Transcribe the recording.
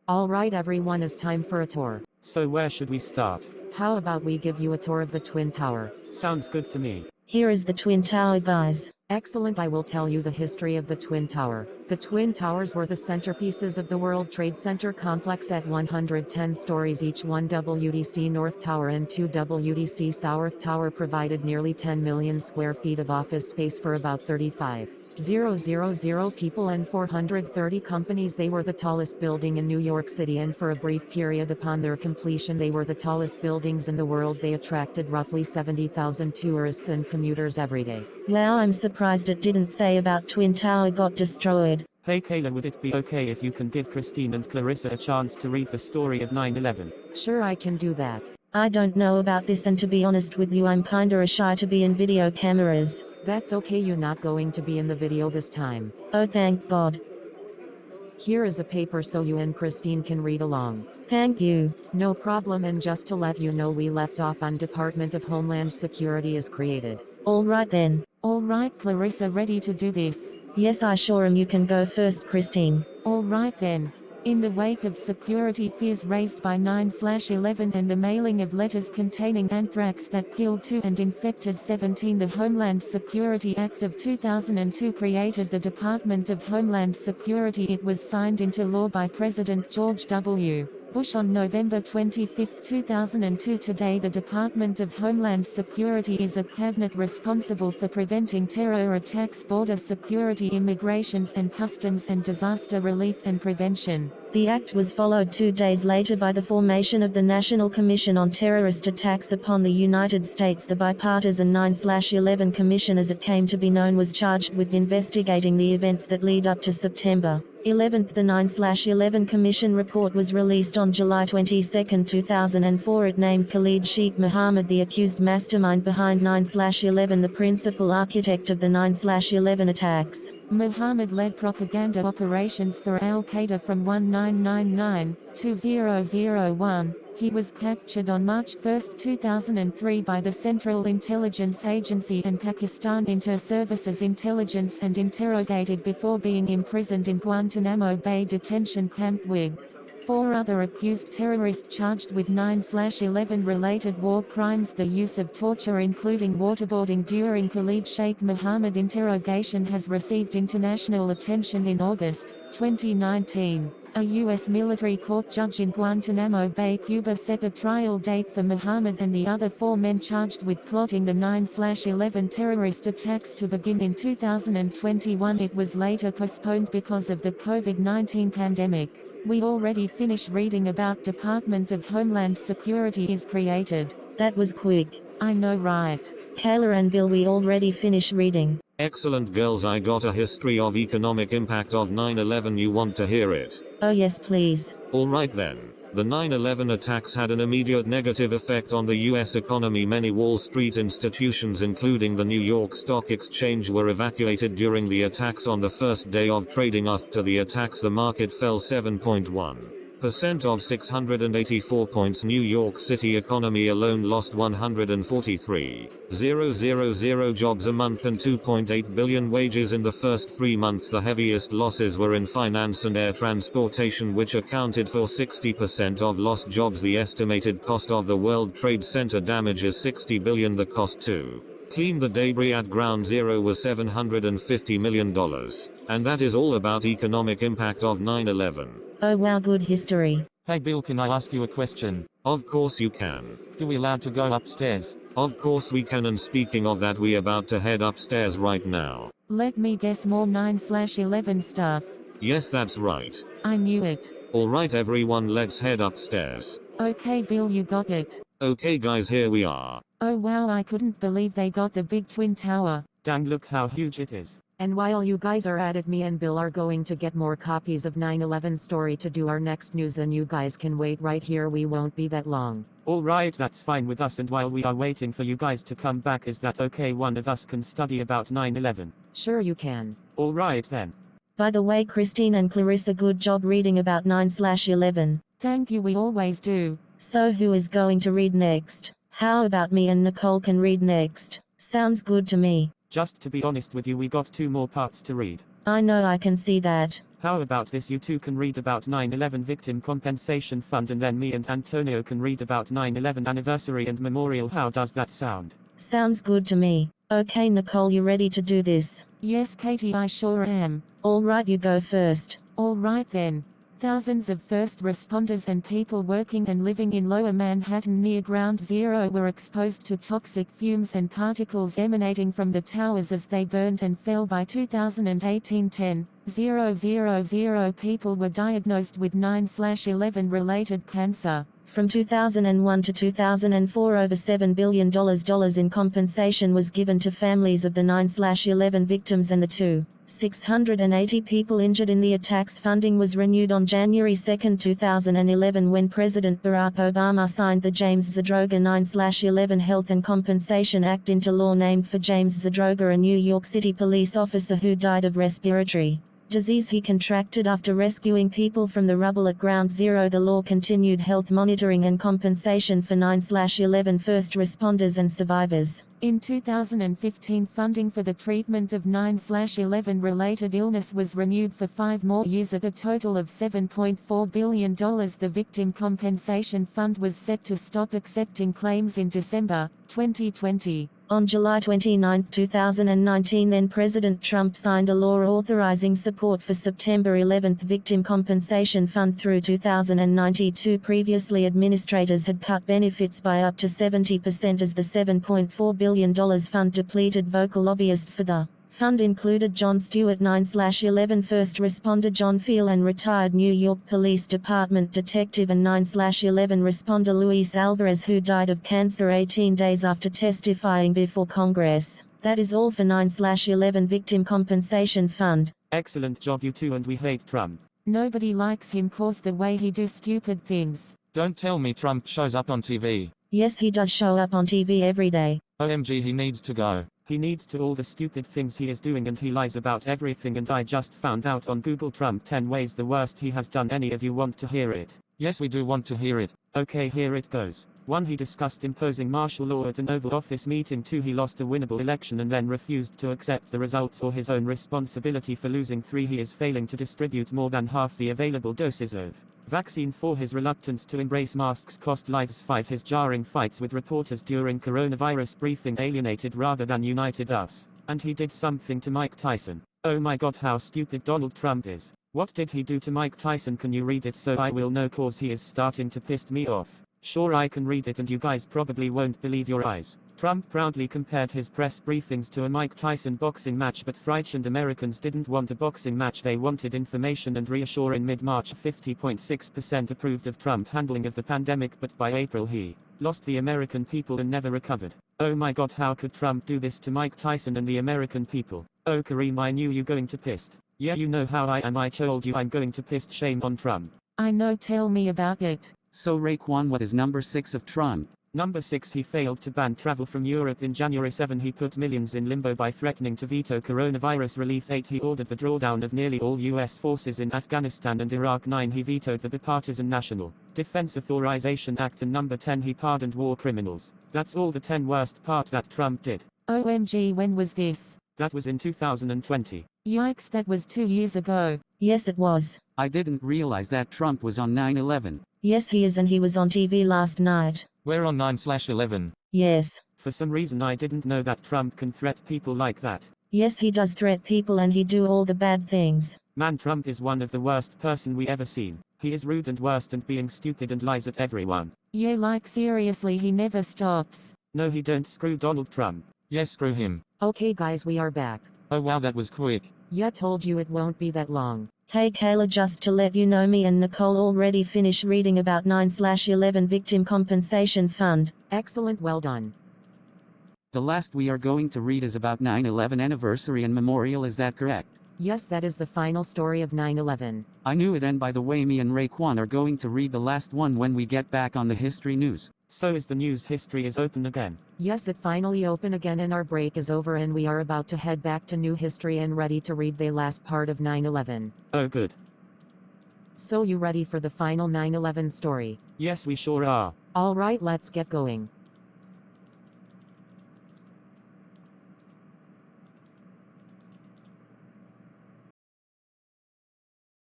Alright everyone, it's time for a tour. So where should we start? How about we give you a tour of the Twin Tower? Sounds good to me. Here is the Twin Tower, guys. Excellent, I will tell you the history of the Twin Tower. The Twin Towers were the centerpieces of the World Trade Center complex at 110 stories each. One WTC North Tower and two WTC South Tower provided nearly 10 million square feet of office space for about 35,000 people and 430 companies. They were the tallest building in New York City, and for a brief period upon their completion they were the tallest buildings in the world. They attracted roughly 70,000 tourists and commuters every day. Wow, I'm surprised it didn't say about Twin Tower got destroyed. Hey Kayla, would it be okay if you can give Christine and Clarissa a chance to read the story of 9/11? Sure, I can do that. I don't know about this, and to be honest with you, I'm kinda shy to be in video cameras. That's okay, you're not going to be in the video this time. Oh, thank God. Here is a paper so you and Christine can read along. Thank you. No problem, and just to let you know, we left off on Department of Homeland Security is created. Alright then. Alright Clarissa, ready to do this? Yes, I sure am. You can go first, Christine. Alright then. In the wake of security fears raised by 9/11 and the mailing of letters containing anthrax that killed 2 and infected 17, the Homeland Security Act of 2002 created the Department of Homeland Security. It was signed into law by President George W. Bush on November 25, 2002. Today, the Department of Homeland Security is a cabinet responsible for preventing terror attacks, border security, immigrations and customs, and disaster relief and prevention. The act was followed 2 days later by the formation of the National Commission on Terrorist Attacks upon the United States. The bipartisan 9/11 Commission, as it came to be known, was charged with investigating the events that lead up to September 11th. The 9/11 Commission report was released on July 22, 2004. It named Khalid Sheikh Mohammed the accused mastermind behind 9/11, the principal architect of the 9/11 attacks. Mohammed led propaganda operations for Al-Qaeda from 1999 to 2001. He was captured on March 1, 2003 by the Central Intelligence Agency and Pakistan Inter-Services Intelligence and interrogated before being imprisoned in Guantanamo Bay detention camp with 4 other accused terrorists charged with 9/11 related war crimes. The use of torture, including waterboarding, during Khalid Sheikh Mohammed interrogation has received international attention. In August 2019, a U.S. military court judge in Guantanamo Bay, Cuba, set a trial date for Mohammed and the other 4 men charged with plotting the 9/11 terrorist attacks to begin in 2021. It was later postponed because of the COVID-19 pandemic. We already finished reading about Department of Homeland Security is created. That was quick. I know, right? Kayla and Bill, we already finished reading. Excellent girls, I got a history of economic impact of 9/11. You want to hear it? Oh yes, please. Alright then. The 9/11 attacks had an immediate negative effect on the US economy. Many Wall Street institutions, including the New York Stock Exchange, were evacuated during the attacks. On the first day of trading after the attacks, the market fell 7.1% of 684 points. New York City economy alone lost 143,000 jobs a month and 2.8 billion wages in the first 3 months. The heaviest losses were in finance and air transportation, which accounted for 60% of lost jobs. The estimated cost of the World Trade Center damage is $60 billion. The cost to clean the debris at Ground Zero was $750 million. And that is all about economic impact of 9/11. Oh wow, good history. Hey Bill, can I ask you a question? Of course you can. Do we allowed to go upstairs? Of course we can, and speaking of that, we about to head upstairs right now. Let me guess, more 9/11 stuff. Yes, that's right. I knew it. Alright everyone, let's head upstairs. Okay Bill, you got it. Okay guys, here we are. Oh wow, I couldn't believe they got the big Twin Tower. Dang, look how huge it is. And while you guys are at it, me and Bill are going to get more copies of 9/11 story to do our next news, and you guys can wait right here, we won't be that long. Alright, that's fine with us, and while we are waiting for you guys to come back, is that okay? One of us can study about 9/11. Sure you can. Alright then. By the way, Christine and Clarissa, good job reading about 9/11. Thank you, we always do. So who is going to read next? How about me and Nicole can read next? Sounds good to me. Just to be honest with you, we got 2 more parts to read. I know I can see that. How about this? You two can read about 9/11 Victim Compensation Fund, and then me and Antonio can read about 9/11 Anniversary and Memorial. How does that sound? Sounds good to me. Okay, Nicole, you ready to do this? Yes, Katie, I sure am. All right, you go first. All right then. Thousands of first responders and people working and living in Lower Manhattan near Ground Zero were exposed to toxic fumes and particles emanating from the towers as they burned and fell. By 2018, 10,000 people were diagnosed with 9/11 related cancer. From 2001 to 2004, over $7 billion in compensation was given to families of the 9/11 victims and the 680 people injured in the attacks. Funding was renewed on January 2, 2011 when President Barack Obama signed the James Zadroga 9/11 Health and Compensation Act into law, named for James Zadroga, a New York City police officer who died of respiratory disease he contracted after rescuing people from the rubble at Ground Zero. The law continued health monitoring and compensation for 9/11 first responders and survivors. In 2015, funding for the treatment of 9/11 related illness was renewed for 5 more years at a total of $7.4 billion. The Victim Compensation Fund was set to stop accepting claims in December 2020. On July 29, 2019, then President Trump signed a law authorizing support for September 11 Victim Compensation Fund through 2092. Previously, administrators had cut benefits by up to 70% as the $7.4 billion fund depleted. Vocal lobbyist for the fund included Jon Stewart, 9/11 first responder John Fiel, and retired New York Police Department detective and 9/11 responder Luis Alvarez, who died of cancer 18 days after testifying before Congress. That is all for 9/11 Victim Compensation Fund. Excellent job, you two, and we hate Trump. Nobody likes him 'cause the way he do stupid things. Don't tell me Trump shows up on TV. Yes, he does show up on TV every day. OMG, he needs to go. He needs to. All the stupid things he is doing, and he lies about everything, and I just found out on Google Trump 10 ways the worst he has done. Any of you want to hear it? Yes, we do want to hear it. Okay, here it goes. 1. He discussed imposing martial law at an Oval Office meeting. 2. He lost a winnable election and then refused to accept the results or his own responsibility for losing. 3. He is failing to distribute more than half the available doses of vaccine. 4. His reluctance to embrace masks cost lives. 5. His jarring fights with reporters during coronavirus briefing alienated rather than united us. And he did something to Mike Tyson. Oh my god, how stupid Donald Trump is. What did he do to Mike Tyson? Can you read it so I will know, cause he is starting to piss me off. Sure, I can read it and you guys probably won't believe your eyes. Trump proudly compared his press briefings to a Mike Tyson boxing match, but frightened Americans didn't want a boxing match, they wanted information and reassure. In mid-March, 50.6% approved of Trump's handling of the pandemic, but by April he lost the American people and never recovered. Oh my god, how could Trump do this to Mike Tyson and the American people? Oh Kareem, I knew you going to pissed. Yeah, you know how I am, I told you I'm going to pissed. Shame on Trump. I know, tell me about it. So Raekwon, what is number 6 of Trump? Number 6. He failed to ban travel from Europe in January. 7. He put millions in limbo by threatening to veto coronavirus relief. 8. He ordered the drawdown of nearly all U.S. forces in Afghanistan and Iraq. 9. He vetoed the Bipartisan National Defense Authorization Act. And number 10. He pardoned war criminals. That's all the 10 worst part that Trump did. OMG, when was this? That was in 2020. Yikes, that was 2 years ago. Yes, it was. I didn't realize that Trump was on 9/11. Yes, he is, and he was on TV last night. We're on 9/11. Yes. For some reason I didn't know that Trump can threat people like that. Yes, he does threat people and he do all the bad things. Man, Trump is one of the worst person we ever seen. He is rude and worst and being stupid and lies at everyone. Yeah, like seriously, he never stops. No, he don't. Screw Donald Trump. Yes, screw him. Okay guys, we are back. Oh wow, that was quick. Yeah, told you it won't be that long. Hey Kayla, just to let you know, me and Nicole already finished reading about 9/11 Victim Compensation Fund. Excellent, well done. The last we are going to read is about 9/11 Anniversary and Memorial, is that correct? Yes, that is the final story of 9/11. I knew it, and by the way, me and Raekwon are going to read the last one when we get back on the history news. So is the news history is open again? Yes, it finally open again and our break is over and we are about to head back to new history and ready to read the last part of 9/11. Oh good. So you ready for the final 9/11 story? Yes, we sure are. Alright, let's get going.